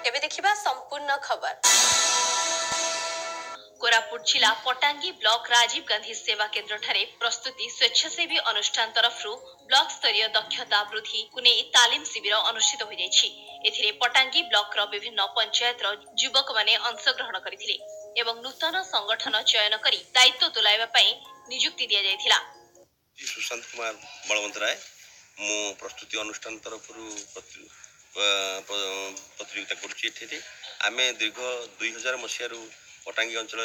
एबे देखिबा संपूर्ण खबर। कोरापुट जिला पटांगी ब्लॉक राजीव गांधी सेवा केन्द्र ठारे प्रस्तुति स्वेच्छासेवी अनुष्ठान तरफरु ब्लॉक स्तरीय दक्षता वृद्धि कुनै तालीम शिविर अनुष्ठित होइ ଯାଇଛି। एथिरे पटांगी ब्लॉक रो विभिन्न पंचायत रो युवक माने अंशग्रहण करिथिले एवं नूतन संगठन चयन करी दायित्व तुलाइबा पई नियुक्ति दिया जायथिला। सुशांत कुमार बलवंत राय मु प्रस्तुति अनुष्ठान तरफरु प्रतियोगिता करुचे। आम दीर्घ 2000 मसीह पटांगी अंचल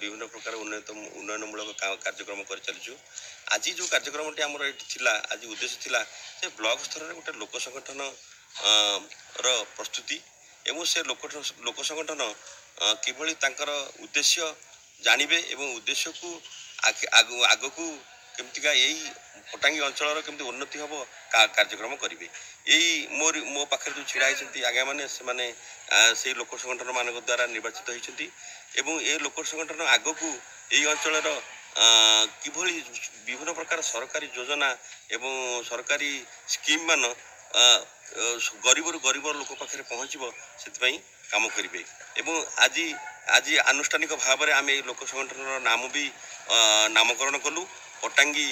विभिन्न प्रकार उन्नयनमूलक कार्यक्रम कर चलु। आज जो कार्यक्रम टी आमर ये आज उद्देश्य थिला से ब्लॉक स्तर में गोटे लोक संगठन प्रस्तुति एवं से लोक संगठन किभली तांकर उद्देश्य जानिबे एवं उद्देश्य को आग को केमतिका यही पटांगी अंचल केमती उन्नति हम कार्यक्रम करेंगे। यही मो पाखे जो छिड़ा होती आज्ञा मैंने से लोक संगठन मान द्वारा निर्वाचित होती एवं ये लोक संगठन आग को यही अंचल किभली विभिन्न प्रकार सरकारी योजना एवं सरकारी स्कीम मान गरीब लोक पाखे पहुँचब से काम करेंगे। एवं आज आज आनुष्ठानिक भाव में आम लोक संगठन नाम भी नामकरण कलु पटांगी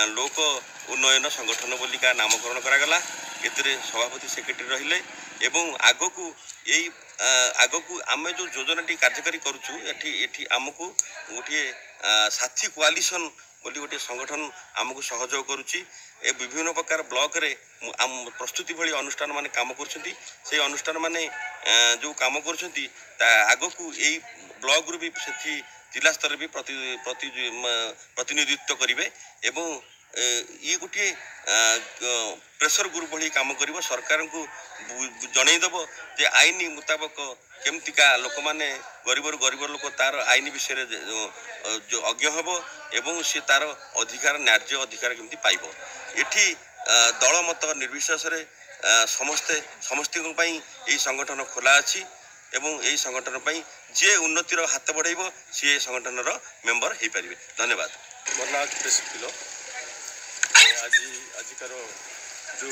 लोक उन्नयन संगठन बोलिका नामकरण करागला। एतरे सभापति सेक्रेटरी रहिले एवं आगकू यही आगकू आम जो योजना कार्यकारी करुचु एठी आमको गोटे साथी कोआलिशन बोली गोटे संगठन आमको सहयोग करुच्ची। विभिन्न प्रकार ब्लॉक रे प्रस्तुति भली अनुष्ठान माने काम करछंती। से अनुष्ठान माने जो काम करछंती आगकू यही ब्लॉक रू भी सेठी जिला स्तर भी प्रतिनिधित्व करेंगे एवं ये गोटे प्रेसर ग्रुप भली काम कर सरकार को जनईदेव जे आईन मुताबक केमतिका लोक मैंने गरीब लोक तार आईन विषय जो अज्ञ हम एवं सी तार अधिकार न्याय्य अधिकार केमती पाइब। एठी दल मत निर्विशेष समस्त यही संगठन खोला अच्छी एवं यही संगठन जे उन्नतिर हाथ बढ़ाइब सी संगठन मेंबर हो पारे। धन्यवाद। मोर नाम किलो आज आजिकार जो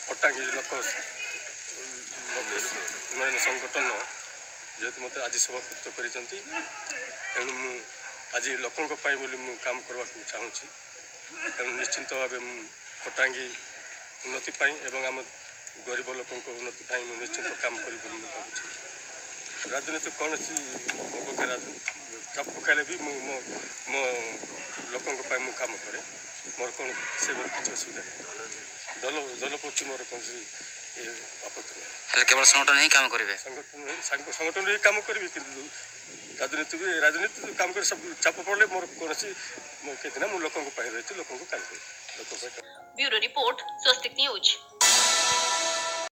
पटांगी लोक उन्नयन संगठन जेहेतु मत आज सभापतित्व करूँ आज लोकों बोली काम करवा चाहूँ तेणु निश्चिंत भाव पटांगी उन्नति एवं आम गरीब लोक उन्नति निश्चित काम कर राजनीति कौन सी मो पक्षे राजनीति चाप पकाइले भी मो लोकों काम करे मोर कौन से किसी असुविधा दल प्रति मोर कौन आपत्ति नहीं। केवल संगठन ही काम करेंगे संगठन ही काम करी कि राजनीति काम कर सब चाप पड़े मोर कौन कहते मो लोकों रही लोकों काम कर। ब्यूरो रिपोर्ट स्वस्तिक न्यूज।